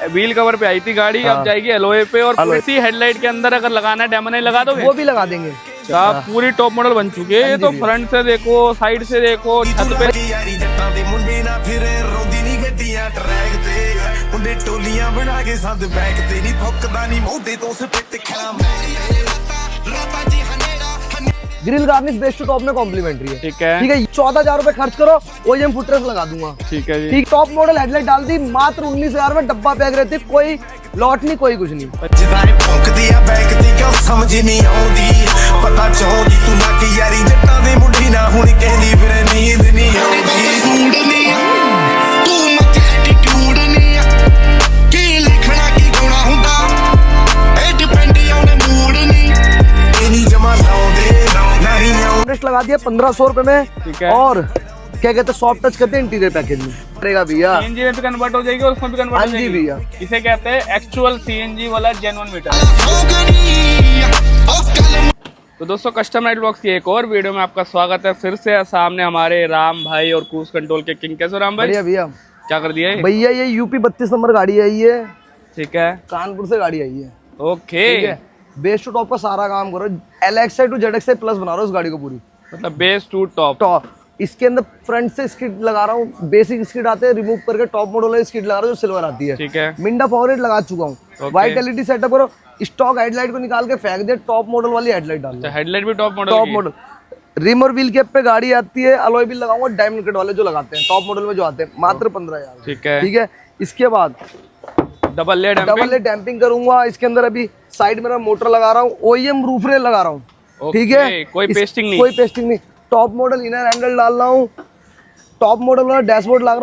Wheel cover पे आई थी गाड़ी, अब जाएगी एलओए पे। और इसी हेडलाइट के अंदर अगर लगाना है डेमोनाइट लगा दोगे? वो भी लगा देंगे। आप पूरी टॉप मॉडल बन चुकी है। ये तो फ्रंट से देखो, साइड से देखो, छत पे grill garnish base to top में कॉम्प्लीमेंट्री है। ठीक है, ठीक है। 14,000 रुपए खर्च करो, ओईएम फुटरेस्ट लगा दूंगा। ठीक है जी। ठीक, टॉप मॉडल हेडलाइट डाल दी, मात्र 19,000 में डब्बा पैक रहती, कोई लॉट नहीं, कोई कुछ नहीं। समझ नहीं आउंदी पता चाहूंगी तू ना कि यारी जट्टां दे मुंडी ना हुण कहंदी फिर नींद नहीं आउंदी। तू मच एटीट्यूड नहीं की लिखना की गाउणा हुंदा ए डिपेंड ऑन मूड नहीं एनी जमा लाउंदे नहीं फुटरेस्ट लगा दिया 1500 रुपए में। ठीक है। और क्या कहते हैं, सॉफ्ट टच करते हैं इंटीरियर पैकेज में पड़ेगा भैया। सीएनजी में भी कन्वर्ट हो जाएगी और उसमें भी कन्वर्ट हो जाएगी भैया। इसे कहते हैं एक्चुअल सीएनजी वाला जेन्युइन मीटर। तो दोस्तों, कस्टम नाइट ब्लॉग्स की एक और वीडियो में आपका स्वागत है। फिर से सामने हमारे राम भाई और क्रूज कंट्रोल के किंग। कैसे राम भाई? बढ़िया भैया। क्या कर दिया है भैया? ये यूपी 32 नंबर गाड़ी आई है। ठीक है, कानपुर से गाड़ी आई है। ओके। ठीक है। बेस टू टॉप का सारा काम करो, LXI टू ZXI प्लस बना रहा हूँ इस गाड़ी को पूरी। मतलब बेस टू टॉप। टॉप इसके अंदर फ्रंट से स्किड लगा रहा हूँ, बेसिक स्किड आते हैं, रिमूव करके टॉप मॉडल वाली स्किड लगा रहा हूँ जो सिल्वर आती है। ठीक है। मिंडा फॉरवर्ड लगा चुका हूँ। व्हाइट LED सेटअप करो, स्टॉक हेडलाइट को निकाल के फेंक दे, टॉप मॉडल वाली हेडलाइट डाल। हेडलाइट भी top model? Top model. Rim और व्हील कैप पे गाड़ी आती है, अलॉय व्हील लगाऊंगा डायमंड कट वाले जो लगाते हैं टॉप मॉडल में जो आते हैं, मात्र 15,000। ठीक है। ठीक है। इसके बाद डबल ले डैम्पिंग करूंगा। इसके अंदर अभी साइड में मोटर लगा रहा हूँ, OEM रूफ रेल लगा रहा हूँ। ठीक है। कोई पेस्टिंग नहीं? कोई पेस्टिंग नहीं। टॉप मॉडल इनर हैंडल डाल रहा हूँ, टॉप मॉडल वाला डैशबोर्ड लगा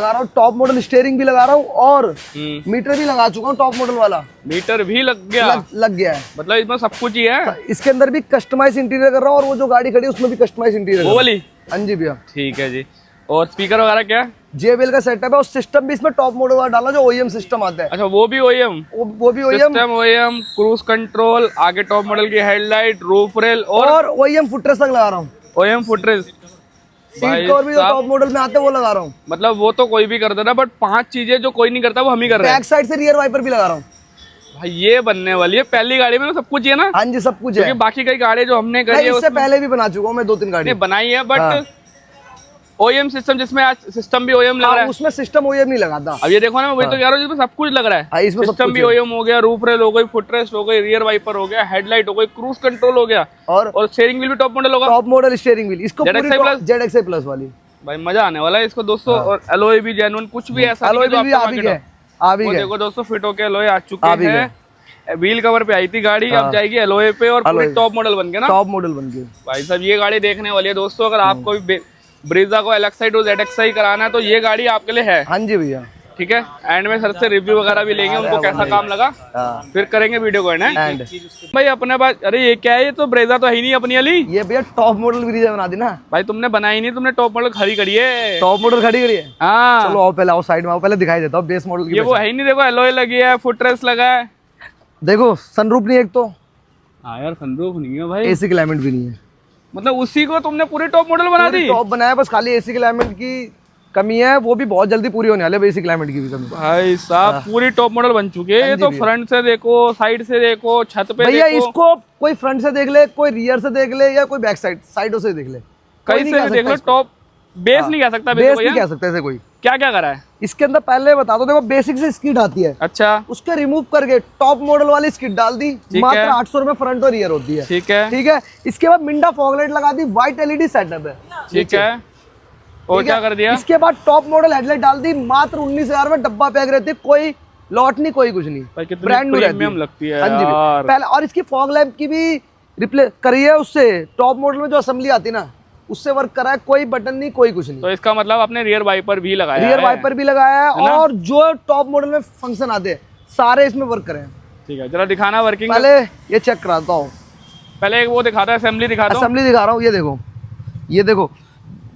रहा हूँ, टॉप मॉडल स्टीयरिंग भी लगा रहा हूँ और मीटर भी लगा चुका हूँ टॉप मॉडल वाला। मीटर भी लग गया? लग गया है। मतलब इसमें सब कुछ ही है। इसके अंदर भी कस्टमाइज इंटीरियर कर रहा हूँ और वो जो गाड़ी खड़ी है उसमें भी कस्टमाइज इंटीरियर। वो वाली? हाँ जी भैया। ठीक है जी। और स्पीकर वगैरह क्या? JBL का सेटअप है और सिस्टम भी इसमें टॉप मॉडल वाला डाला जो OEM सिस्टम आता है। अच्छा, वो भी OEM? वो भी OEM system OEM, cruise control, आगे टॉप मॉडल की हेडलाइट, रूफ रेल और OEM फुटरेस्ट तक लगा रहा हूँ। OEM footrest. सीट कवर भी जो टॉप मॉडल में आते हैं वो लगा रहा हूँ। मतलब वो तो कोई भी कर देना, बट 5 चीजें जो कोई नहीं करता वो हम ही कर रहे हैं। बैक साइड से रियर वाइपर भी लगा रहा हूँ भाई। ये बनने वाली है पहली गाड़ी में, तो सब कुछ है ना? हाँ जी, सब कुछ है। क्योंकि बाकी कई गाड़ी जो हमने करी है इससे पहले भी बना चुका हूँ मैं 2-3 गाड़ी बनाई है, बट OEM सिस्टम, जिसमें आज सिस्टम भी OEM लग रहा है, उसमें सिस्टम OEM नहीं लगाता। अब ये देखो ना, मैं वही तो कह रहा हूँ, जिसमें सब कुछ लग रहा है। इसमें सिस्टम भी OEM हो गया, रूफ रेल हो गई, फुटरेस्ट हो गई, रियर वाइपर हो गया, हेडलाइट हो गई, क्रूज कंट्रोल हो गया और स्टीयरिंग व्हील भी टॉप मॉडल होगा। टॉप मॉडल स्टीयरिंग व्हील इसको ZXI प्लस वाली। भाई मजा आने वाला है इसको दोस्तों। और एलॉय भी जेन्युइन, कुछ भी ऐसा एलॉय भी आ भी गए। देखो दोस्तों, फिट होके एलॉय आ चुके हैं। व्हील कवर पे आई थी गाड़ी, अब जाएगी एलॉय पे और पूरी टॉप मॉडल बन के ना। टॉप मॉडल बन के भाई साहब, ये गाड़ी देखने वाली है दोस्तों। अगर आपको भी ब्रीजा को LXI टू ZXI कराना है तो ये गाड़ी आपके लिए है। हाँ जी भैया। ठीक है। एंड में सर से रिव्यू वगैरह भी लेंगे, उनको कैसा काम लगा फिर करेंगे वीडियो को एंड। भाई अपने पास, अरे ये क्या है? ये तो ब्रेजा तो है ही नहीं अपनी वाली। ये भैया टॉप मॉडल ब्रीजा बना दी ना भाई। तुमने बनाई नहीं, तुमने टॉप मॉडल खड़ी करी है। टॉप मॉडल खड़ी करी है? हाँ। चलो आओ पहले, आओ साइड में आओ, पहले दिखाई देता हूँ बेस मॉडल की। ये वो है ही नहीं। देखो एलॉय लगी है, फुटरेस्ट लगा है, देखो सनरूफ नहीं एक तो। हाँ यार, सनरूफ नहीं है भाई। AC क्लाइमेट भी नहीं है। मतलब उसी को तुमने पूरी टॉप मॉडल बना दी? टॉप बनाया, बस खाली AC क्लाइमेट की कमी है, वो भी बहुत जल्दी पूरी होने वाली है। AC क्लाइमेट की भी कमी। भाई साहब, पूरी टॉप मॉडल बन चुकी है। ये तो फ्रंट से देखो, साइड से देखो, छत पे भैया इसको कोई फ्रंट से देख ले, कोई रियर से देख ले, या कोई बैक साइडों से देख ले, कहीं से भी देख लो। टॉप बेस नहीं कह सकता, बेस नहीं कह सकता ऐसे कोई। क्या क्या करा है इसके अंदर पहले बता दो। देखो बेसिक से स्किड आती है। अच्छा। उसके रिमूव करके टॉप मॉडल वाली स्किड डाल दी, मात्र 800 रुपए फ्रंट और रियर होती है। ठीक है। ठीक है। इसके बाद मिंडा फॉगलाइट लगा दी, व्हाइट LED सेटअप है। ठीक है। और क्या कर दिया? इसके बाद टॉप मॉडल हेडलाइट डाल दी, मात्र 19,000 में डब्बा पैक रहती है, कोई लॉट नहीं, कोई कुछ नहीं, ब्रांड न्यू लगती है यार। पहले और इसकी फॉग लैम्प की भी रिप्लेस करी है, उससे टॉप मॉडल में जो असेंबली आती है ना उससे वर्क करा है। कोई बटन नहीं, कोई कुछ नहीं। तो इसका मतलब आपने रियर वाइपर भी लगाया है? रियर वाइपर भी लगाया है और जो टॉप मॉडल में फंक्शन आते हैं सारे इसमें वर्क करे हैं। ठीक है, जरा दिखाना वर्किंग। पहले ये चेक कराता हूँ। पहले एक वो दिखाता है, असेंबली दिखाता हूँ। असेंबली दिखा रहा हूँ। ये देखो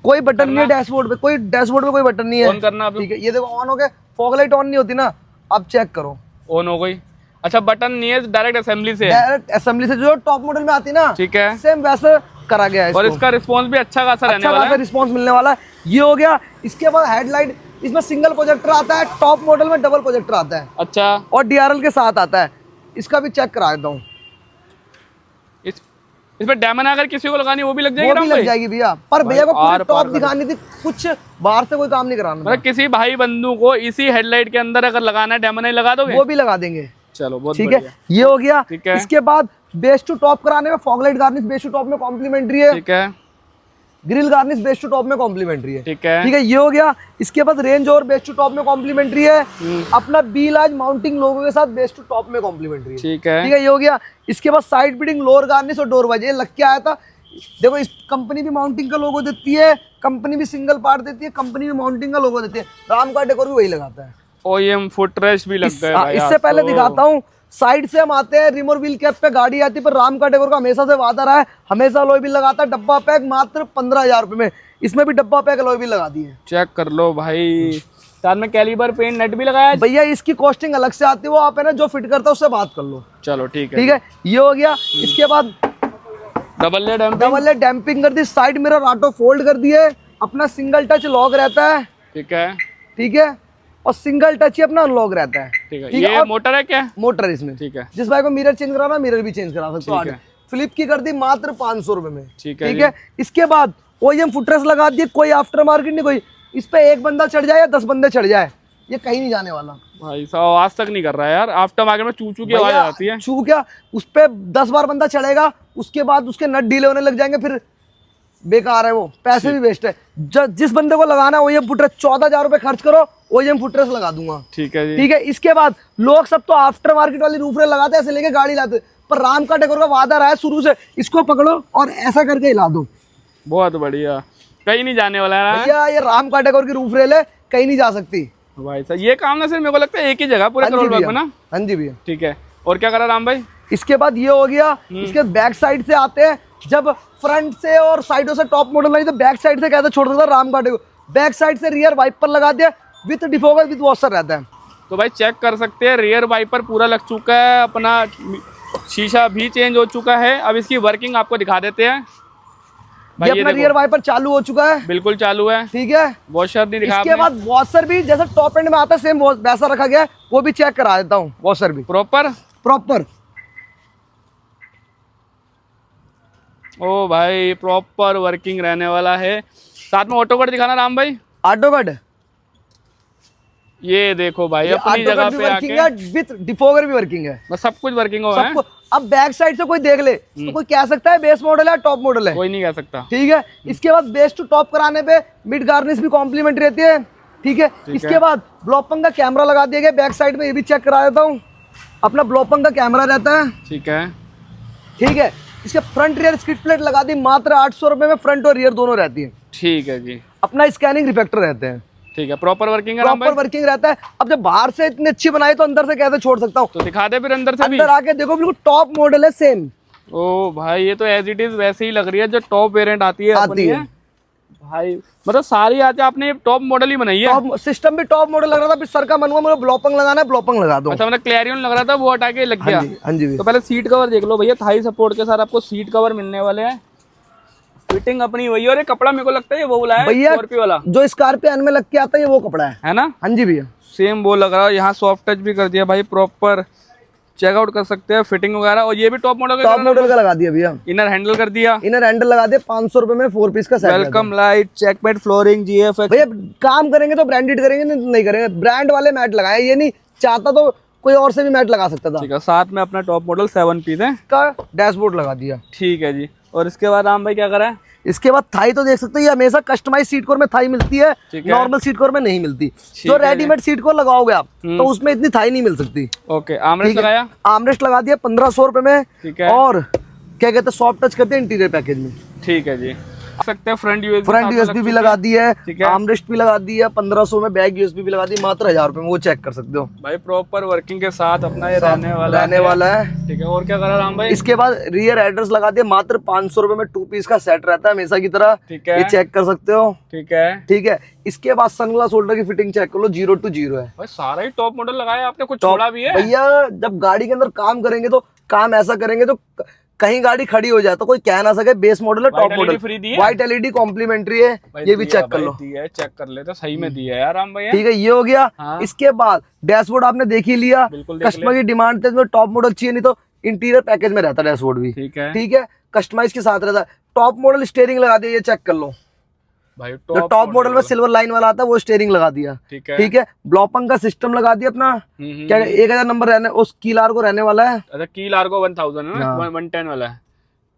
कोई बटन नहीं है डैशबोर्ड पे, कोई डैशबोर्ड पे कोई बटन नहीं है। ऑन करना। ठीक है। ये देखो ऑन हो गया, फॉग लाइट ऑन नहीं होती ना, अब चेक करो ऑन हो गई। अच्छा, बटन नहीं है, डायरेक्ट असेंबली से। डायरेक्ट असेंबली से जो टॉप मॉडल में आती ना, ठीक है, सेम वैसे करा गया है। और इसका रिस्पांस भी अच्छा खासा रहने वाला है। रिस्पांस मिलने वाला है। ये हो गया। इसके बाद हेडलाइट इसमें सिंगल प्रोजेक्टर आता है, टॉप मॉडल में डबल प्रोजेक्टर आता है अच्छा, और DRL के साथ आता है। इसका भी चेक करा देता हूँ। इसमें डायमंड अगर किसी को लगानी वो भी लग जाएगी, वो भी लग जाएगी भैया, पर भैया को पूरी टॉप दिखानी थी, कुछ बाहर से कोई काम नहीं कराना। मतलब किसी भाई बंधु को इसी हेडलाइट के अंदर अगर लगाना है डायमंड लगा दोगे? वो भी लगा देंगे। चलो बहुत ठीक है, ये हो गया। ठीक है। इसके बाद बेस टू टॉप कराने में fog light garnish base to top में कॉम्प्लीमेंट्री है। ठीक है, grill garnish base to top में कॉम्प्लीमेंट्री है। ठीक है, ठीक है, ये हो गया। इसके बाद रेंज और बेस टू टॉप में कॉम्प्लीमेंट्री है। अपना बी लार्ज माउंटिंग लोगो के साथ बेस टू टॉप में कॉम्प्लीमेंट्री है। ठीक है, ठीक है, ये हो गया। इसके बाद साइड बिडिंग लोअर गार्निश और डोर वाइज, ये लग के आया था। देखो इस कंपनी भी माउंटिंग का लोगो देती है, कंपनी भी सिंगल पार्ट देती है, कंपनी भी माउंटिंग का लोगो देती है। राम का डेकोर भी वही लगाता है। OEM फुटरेस्ट भी लग गए भाई। इससे पहले दिखाता हूँ, साइड से हम आते हैं, रिमोट व्हील कैप पे गाड़ी आती है, पर राम का डेकोर का हमेशा से वादा रहा है, हमेशा अलॉय व्हील लगाता है। डब्बा पैक मात्र 15,000 रुपए में, इसमें भी डब्बा पैक अलॉय व्हील लगा दी है। चेक कर लो भाई, साथ में कैलिबर पेंट नट भी लगाया है। भैया इसकी कॉस्टिंग अलग से आती है, वो आप है ना जो फिट करता है उससे बात कर लो। चलो ठीक है, ठीक है, ये हो गया। इसके बाद डबल लेयर डैम्पिंग कर दी, साइड मिरर ऑटो फोल्ड कर दिए, अपना सिंगल टच लॉक रहता है। ठीक है, ठीक है, और सिंगल टच ही अपना अनलॉक रहता है। ठीक है, ये मोटर है क्या? मोटर है इसमें। ठीक है, जिस भाई को मिरर चेंज कराना मिरर भी चेंज करा सकते हो। ठीक है। फ्लिप की कर दी मात्र 500 रुपए में। ठीक है, ठीक है। इसके बाद OEM फुटरेस्ट लगा दिए, कोई आफ्टर मार्केट नहीं, कोई इस पे एक बंदा चढ़ जाए या 10 बंदे चढ़ जाए, ये कहीं नहीं जाने वाला। भाई साहब आवाज तक नहीं कर रहा है यार, आफ्टर मार्केट में चू चू की आवाज आती है। चू क्या, उस पे 10 बार बंदा चढ़ेगा, उसके बाद उसके नट ढीले होने लग जाएंगे, फिर बेकार है वो, पैसे भी वेस्ट है। जिस बंदे को लगाना है OEM फुटरेस्ट, 14,000 रुपए खर्च करो, OEM फुटरेस्ट लगा दूंगा। ठीक है जी। ठीक है। इसके बाद लोग सब तो आफ्टर मार्केट वाली रूफ रेल लगाते हैं, ऐसे लेके गाड़ी लाते, पर राम का डेकोर का वादा रहा है शुरू से, इसको पकड़ो और ऐसा करके हिला दो। बहुत बढ़िया, कहीं नहीं जाने वाला है भैया ये राम का डेकोर की रूफ रेल है, कहीं नहीं जा सकती। भाई साहब। ये काम ना सिर्फ मेरे को लगता है एक ही जगह पूरे करोड़ बाग में ना। हाँ जी भैया। ठीक है, और क्या करा राम भाई? इसके बाद ये हो गया। इसके बैक साइड से आते हैं, जब फ्रंट से और साइडों से टॉप मॉडल नहीं तो बैक साइड से कैसे छोड़ सकता राम का डेकोर, बैक साइड से रियर वाइपर लगा दिया, विथ डिफोगर विथ वॉशर रहता है। तो भाई चेक कर सकते हैं, रियर वाइपर पूरा लग चुका है, अपना शीशा भी चेंज हो चुका है। अब इसकी वर्किंग आपको दिखा देते हैं। ये अपना रियर वाइपर चालू हो चुका है, बिल्कुल चालू है। ठीक है। वॉशर नहीं दिखा इसके बाद वॉशर भी जैसा टॉप एंड में आता है सेम वैसा रखा गया है, वो भी चेक करा देता हूँ। वॉशर भी प्रॉपर ओ भाई प्रॉपर वर्किंग रहने वाला है। साथ में ऑटो कट दिखाना राम भाई। ऑटो कट ये देखो भाई अपनी जगह पे आके विथ डिफोगर भी वर्किंग है, बस सब कुछ वर्किंग हो है। अब बैक साइड से कोई देख ले तो कोई कह सकता है बेस मॉडल है टॉप मॉडल है, कोई नहीं कह सकता। ठीक है। इसके बाद बेस टू टॉप कराने पे मिड गार्निश भी कॉम्प्लीमेंट रहती है, ठीक है। इसके बाद ब्लॉपंग का कैमरा लगा दिया गया बैक साइड में, ये भी चेक करा देता हूँ। अपना ब्लॉपंग का कैमरा रहता है, ठीक है, ठीक है। इसके फ्रंट रियर स्किड प्लेट लगा दी मात्र 800 रुपए में, फ्रंट और रियर दोनों रहती है, ठीक है जी। अपना स्कैनिंग रिफ्लेक्टर रहते हैं, ठीक है। प्रॉपर वर्किंग है, प्रॉपर वर्किंग रहता है। अब जब बाहर से इतनी अच्छी बनाई तो अंदर से कैसे छोड़ सकता हूँ? तो दिखा दे फिर अंदर से भी। अंदर आके देखो बिल्कुल टॉप मॉडल है सेम। ओ भाई ये तो एज इट इज वैसे ही लग रही है जो टॉप वेरिएंट आती है अपनी है भाई। मतलब सारी आज आपने टॉप मॉडल ही बनाई है। टॉप सिस्टम भी टॉप मॉडल लग रहा था, फिर सर का मन हुआ मुझे ब्लॉपंग लगाना है, ब्लॉपंग लगा दो। अच्छा मतलब क्लैरियन लग रहा था वो हटा के लग गया। हाँ जी। तो पहले सीट कवर देख लो भैया, थाई सपोर्ट के साथ आपको सीट कवर मिलने वाले हैं। फिटिंग अपनी वही, और ये कपड़ा मेरे को लगता है ये वो वाला है भैया स्कॉर्पियो वाला, जो स्कॉर्पियो में लग के आता है ये वो कपड़ा है ना? हाँ जी भैया, सेम वो लग रहा है। यहाँ सॉफ्ट टच भी कर दिया भाई, प्रॉपर चेकआउट कर सकते हैं फिटिंग वगैरह। और ये भी टॉप मॉडल का लगा दिया भैया, इनर हैंडल कर दिया, इनर हैंडल लगा दिया 500 रुपए में 4 पीस का set. Welcome light, checkmate flooring, GFX। भैया काम करेंगे तो ब्रांडेड करेंगे, नहीं करेंगे ब्रांड वाले मैट लगाए, ये नहीं चाहता तो कोई और से भी मैट लगा सकता था। ठीक है, साथ में अपना टॉप मॉडल 7 पीस है का डैशबोर्ड लगा दिया, ठीक है जी। और इसके बाद राम भाई क्या करा है? इसके बाद थाई तो देख सकते हो, ये हमेशा कस्टमाइज सीट कोर में थाई मिलती है, नॉर्मल सीट कोर में नहीं मिलती। जो रेडीमेड सीट कोर लगाओगे आप तो उसमें इतनी थाई नहीं मिल सकती। ओके, आर्मरेस्ट लगाया, आर्मरेस्ट लगा दिया 1500 रुपए में, ठीक है। और क्या कहते हैं सॉफ्ट टच करते हैं इंटीरियर पैकेज में, ठीक है जी। सकते हैं फ्रंट USB भी लगा दी है, ठीक है। आर्मरेस्ट भी लगा दी है 1500 में, बैक USB भी लगा दी मात्र 1000 रुपए में, वो चेक कर सकते हो भाई। प्रॉपर वर्किंग के साथ अपना ये रहने वाला है, ठीक है। और क्या करा राम भाई? इसके बाद रियर एड्रेस लगा दिया मात्र 500 रुपए में, 2 पीस का सेट रहता है हमेशा की तरह, ठीक है। ये चेक कर सकते हो, ठीक है, ठीक है। इसके बाद सनग्लास होल्डर की फिटिंग चेक कर लो, 0 to 0 है भाई। सारा ही टॉप मॉडल लगाया आपने, कुछ छोड़ा भी है? भैया जब गाड़ी के अंदर काम करेंगे तो काम ऐसा करेंगे तो कहीं गाड़ी खड़ी हो जाए तो कोई कह ना सके बेस मॉडल है, टॉप मॉडल। फ्री दी है, व्हाइट एलईडी कॉम्प्लीमेंट्री है, ये भी चेक कर लो। चेक कर ले तो सही में दिया है यार राम भैया। ठीक है, ये हो गया। हाँ। इसके बाद डैशबोर्ड आपने देख ही लिया, बिल्कुल देख कस्टमर की डिमांड थे, टॉप मॉडल चाहिए, नहीं तो इंटीरियर पैकेज में रहता है डैशबोर्ड भी। ठीक है, ठीक है, कस्टमाइज के साथ रहता है। टॉप मॉडल स्टीयरिंग लगा दिया, ये चेक कर लो भाई जो टॉप मॉडल में सिल्वर लाइन वाला आता है वो स्टीयरिंग लगा दिया। ठीक है, ठीक है, ब्लॉपंग का सिस्टम लगा दिया अपना। क्या 1000 नंबर रहने उस कीलार को रहने वाला है। अच्छा कीलार को 1000 है ना, हाँ। 110 वाला है।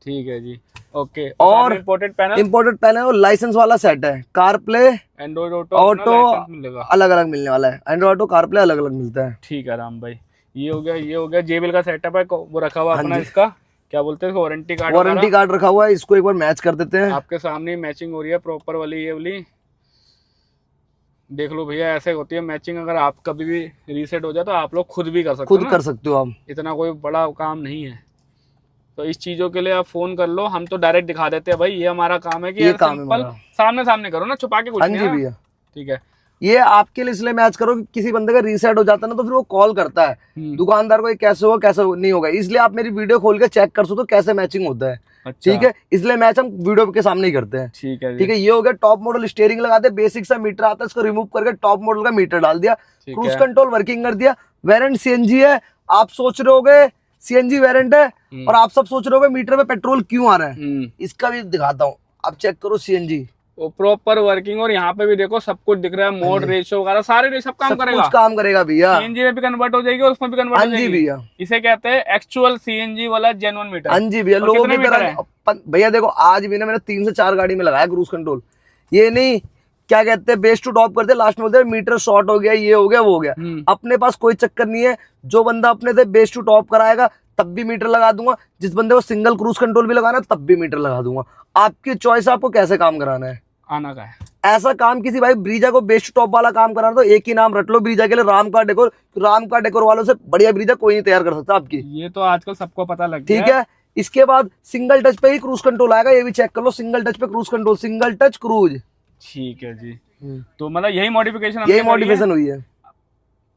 ठीक है जी, ओके। और इंपोर्टेड पैनल, इंपोर्टेड पैनल और लाइसेंस वाला सेट है। कार प्ले एंड्रॉइड ऑटो मिलेगा, अलग अलग मिलने वाला है। एंड्रॉइड ऑटो कार प्ले अलग अलग मिलता है। ठीक है राम भाई, ये हो गया, ये हो गया। जेबीएल का सेटअप है, वो रखा हुआ अपना, इसका क्या बोलते हैं, वारंटी कार्ड, वारंटी कार्ड रखा हुआ है। इसको एक बार मैच कर देते हैं, आपके सामने मैचिंग हो रही है प्रॉपर वाली। ये वाली देख लो भैया, ऐसे होती है मैचिंग। अगर आप कभी भी रीसेट हो जाए तो आप लोग खुद भी कर सकते हो, खुद कर सकते हो आप, इतना कोई बड़ा काम नहीं है। तो इस चीजों के लिए आप फोन कर लो, हम तो डायरेक्ट दिखा देते हैं भाई, ये हमारा काम है कि ये काम है सिंपल हमारा। सामने सामने करो ना, छुपा के कुछ हाँ नहीं जी है। भैया। ठीक है, ये आपके लिए इसलिए मैच करो कि किसी बंदे का रीसेट हो जाता है ना तो फिर वो कॉल करता है दुकानदार को, ये कैसे होगा कैसे नहीं होगा। इसलिए आप मेरी वीडियो खोल के चेक कर सकते हो कैसे मैचिंग होता है। अच्छा। ठीक है, इसलिए मैच हम वीडियो के सामने ही करते हैं। ठीक है, ठीक है, ये हो गया। टॉप मॉडल स्टीयरिंग लगा दे, बेसिक सा मीटर आता है, इसको रिमूव करके टॉप मॉडल का मीटर डाल दिया, क्रूज कंट्रोल वर्किंग कर दिया। वेरिएंट सीएनजी है। आप सोच रहे होगे सीएनजी वेरिएंट है और आप सब सोच रहे होगे मीटर में पेट्रोल क्यों आ रहा है, इसका भी दिखाता हूँ। आप चेक करो सीएनजी, वो प्रॉपर वर्किंग। और यहाँ पे भी देखो सब कुछ दिख रहा है, मोड रेशियो वगैरह सारे सब काम करेगा, कुछ काम करेगा भैया। सीएनजी में भी कन्वर्ट हो जाएगी और उसमें भी कन्वर्ट हाँ हो जी जाएगी भैया, इसे कहते हैं एक्चुअल सीएनजी वाला जेन्युइन मीटर। हाँ जी भैया। लोगों की तरह भैया देखो, आज भी ना मैंने 3 से 4 गाड़ी में लगाया क्रूज कंट्रोल। ये नहीं क्या कहते हैं बेस टू टॉप करते, लास्ट में बोलते हैं मीटर शॉर्ट हो गया, ये हो गया वो हो गया। अपने पास कोई चक्कर नहीं है। जो बंदा अपने से बेस टू टॉप कराएगा तब भी मीटर लगा दूंगा, जिस बंदे को सिंगल क्रूज कंट्रोल भी लगाना तब भी मीटर लगा दूंगा। आपकी चॉइस, आपको कैसे काम कराना है। आना का है ऐसा काम किसी भाई ब्रीजा को बेस्ट टॉप वाला काम कराना तो एक ही नाम रट लो ब्रीजा के लिए, राम का डेकोर। राम का डेकोर वालों से बढ़िया ब्रीजा कोई नहीं तैयार कर सकता आपकी। ये तो आजकल सबको पता लग गया। ठीक है, इसके बाद सिंगल टच पे ही क्रूज कंट्रोल आएगा, ये भी चेक कर लो। सिंगल टच पे cruise control, single touch cruise. ठीक है जी, तो मतलब यही मॉडिफिकेशन, यही मॉडिफिकेशन हुई है।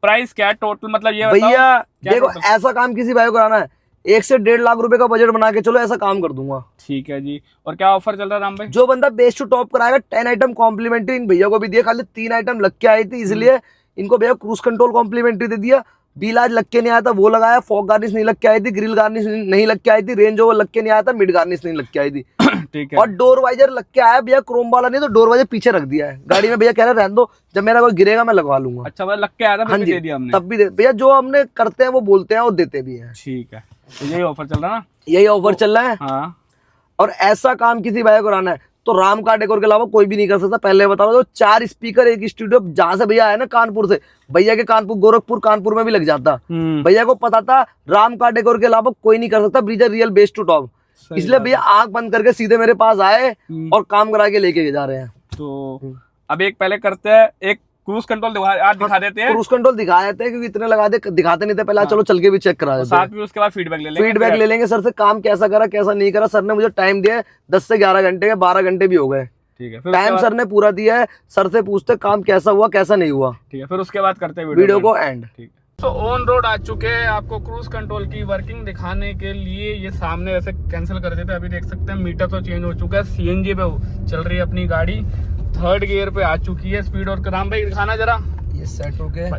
प्राइस क्या है टोटल, मतलब ये भैया देखो, ऐसा काम किसी भाई को कराना है 1 से 1.5 लाख रुपए का बजट बना के चलो, ऐसा काम कर दूंगा। ठीक है जी, और क्या ऑफर चल रहा है राम भाई। जो बंदा बेस्ट टू टॉप कराएगा 10 आइटम कॉम्प्लीमेंट्री इन भैया को भी दिया। खाली 3 आइटम लग के आई थी, इसलिए इनको भैया क्रूज कंट्रोल कॉम्प्लीमेंट्री दे दिया। बीलाज लग के नहीं आया था वो लगाया, फॉग गार्निश नहीं लग के आई थी, ग्रिल गार्निश नहीं लग के आई थी, रेंज ओवर लग के नहीं आया था, मिड गार्निश नहीं लग के आई थी। ठीक है, और डोर वाइजर लग के आया भैया, क्रोम वाला नहीं तो डोर वाइजर पीछे रख दिया है गाड़ी में। भैया कह रहे रहने दो, जब मेरा कोई गिरेगा मैं लगवा लूंगा। अच्छा भाई लग के आया था, हाँ फिर जी, दे दिया हमने। तब भी भैया जो हमने करते हैं वो बोलते हैं और देते भी हैं। ठीक है, तो यही ऑफर चल रहा है ना। यही ऑफर चल रहा है। हाँ, और ऐसा काम किसी भाई को कराना है तो राम का डेकोर के अलावा कोई भी नहीं कर सकता। पहले बताओ, तो 4 स्पीकर, एक स्टूडियो, जहां से भैया आया ना कानपुर से, भैया के कानपुर गोरखपुर कानपुर में भी लग जाता। भैया को पता था राम का डेकोर के अलावा कोई नहीं कर सकता Brezza real base to top. इसलिए भैया आंख बंद करके सीधे मेरे पास आए और काम करा के लेके जा रहे हैं। तो अब एक पहले करते हैं, एक क्रूज कंट्रोल दिखा देते हैं। क्रूज कंट्रोल दिखा देते हैं क्योंकि इतने लगा दिखाते नहीं थे पहले। चलो चल के भी चेक करा देते हैं, साथ में उसके बाद फीडबैक ले लेंगे। फीडबैक ले लेंगे सर से, काम कैसा करा कैसा नहीं करा। सर ने मुझे टाइम दिया है 10 से 11 घंटे के, 12 घंटे भी हो गए। ठीक है, फिर टाइम सर ने पूरा दिया है। सर से पूछते काम कैसा हुआ कैसा नहीं हुआ। ठीक है, फिर उसके बाद करते हैं वीडियो को एंड। ठीक है, तो ऑन रोड आ चुके हैं, आपको क्रूज कंट्रोल की वर्किंग दिखाने के लिए। ये सामने वैसे कैंसिल कर देते, अभी देख सकते हैं मीटर तो चेंज हो चुका है, सीएनजी पे चल रही है अपनी गाड़ी, 3rd गियर पे आ चुकी है। स्पीड और राम भाई दिखाना जरा, ये सेट हो गया,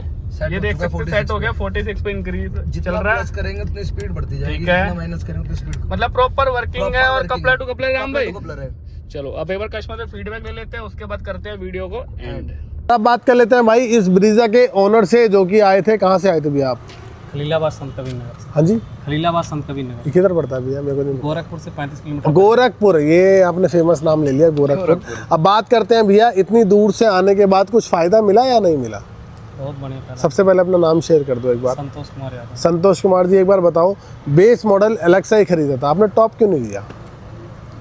ये देख सकते हैं सेट हो गया, 46 पे इंक्रीज चल रहा है। करेंगे उतनी स्पीड बढ़ती जाएगी, ठीक है, जितना माइनस करेंगे उतनी स्पीड। मतलब प्रॉपर वर्किंग है और कपलर टू कपलर राम भाई। है। चलो अब एक बार कस्टमर से फीडबैक ले लेते हैं, उसके बाद करते हैं वीडियो को एंड। अब बात कर लेते हैं भाई इस ब्रीजा के ओनर से, जो कि आए थे। कहाँ से आए थे भैया आप? खलीलाबाद संत कबीर नगर से। हाँ जी, खलीलाबाद संत कबीर नगर, ये किधर पड़ता है भैया? मेरे को नहीं। गोरखपुर से 35 किलोमीटर। गोरखपुर, ये आपने फेमस नाम ले लिया, गोरखपुर। अब बात करते हैं भैया, इतनी दूर से आने के बाद कुछ फायदा मिला या नहीं मिला? बहुत बढ़िया फायदा। सबसे पहले अपना नाम शेयर कर दो एक बार। संतोष कुमार यादव। संतोष कुमार जी, एक बार बताओ, बेस मॉडल एलेक्सा ही खरीदा था आपने, टॉप क्यों नहीं लिया?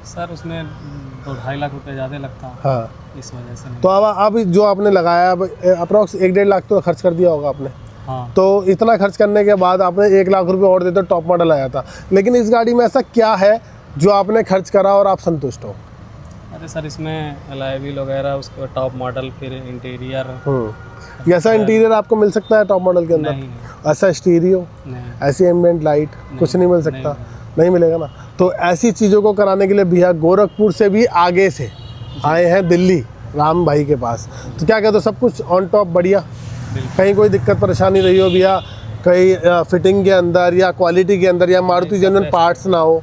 सर उसमें 2-2.5 लाख रुपए ज़्यादा लगता है, हाँ, इस वजह से नहीं। तो अब जो आपने लगाया, अब अप्रॉक्स 1-1.5 लाख तो खर्च कर दिया होगा आपने। हाँ, तो इतना खर्च करने के बाद आपने 1 लाख रुपए और देते टॉप मॉडल आया था। लेकिन इस गाड़ी में ऐसा क्या है जो आपने खर्च करा और आप संतुष्ट हो? अरे सर इसमें अलॉय व्हील वगैरह, उसके बाद टॉप मॉडल, फिर इंटीरियर। ऐसा इंटीरियर आपको मिल सकता है टॉप मॉडल के अंदर? नहीं, ऐसा स्टीरियो, नहीं, ऐसी एम्बिएंट लाइट कुछ नहीं मिल सकता? नहीं मिलेगा ना। तो ऐसी चीज़ों को कराने के लिए भैया गोरखपुर से भी आगे से आए हैं दिल्ली राम भाई के पास। तो क्या कहते हो, सब कुछ ऑन टॉप बढ़िया, कहीं कोई दिक्कत परेशानी रही हो भैया, कहीं फिटिंग के अंदर या क्वालिटी के अंदर या मारुति जेन्युइन पार्ट्स ना हो?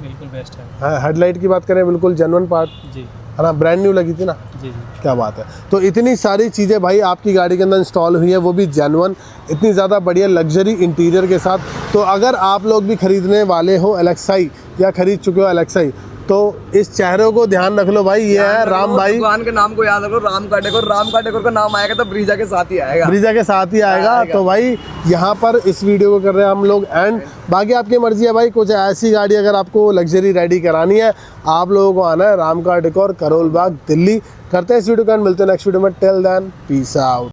बिल्कुल बेस्ट है। हाँ, हेडलाइट की बात करें बिल्कुल जेन्युइन पार्ट जी है ना, ब्रांड न्यू लगी थी ना। जी जी। क्या बात है। तो इतनी सारी चीज़ें भाई आपकी गाड़ी के अंदर इंस्टॉल हुई हैं, वो भी जेन्युइन, इतनी ज़्यादा बढ़िया लग्जरी इंटीरियर के साथ। तो अगर आप लोग भी खरीदने वाले हो एलेक्साई या खरीद चुके हो एलेक्साई, तो इस चेहरे को ध्यान रख लो भाई, ये है राम भाई। दुकान के नाम को याद रखो, राम का डेकोर। राम का डेकोर का नाम आएगा तो ब्रीजा के साथ ही आएगा, ब्रीजा के साथ ही आएगा। तो भाई यहाँ पर इस वीडियो को कर रहे हैं हम लोग एंड। बाकी आपकी मर्जी है भाई, कुछ ऐसी गाड़ी अगर आपको लग्जरी रेडी करानी है, आप लोगों को आना है राम का डेकोर, करोल बाग, दिल्ली। करते हैं इस वीडियो का, मिलते हैं नेक्स्ट वीडियो में। Till then peace out.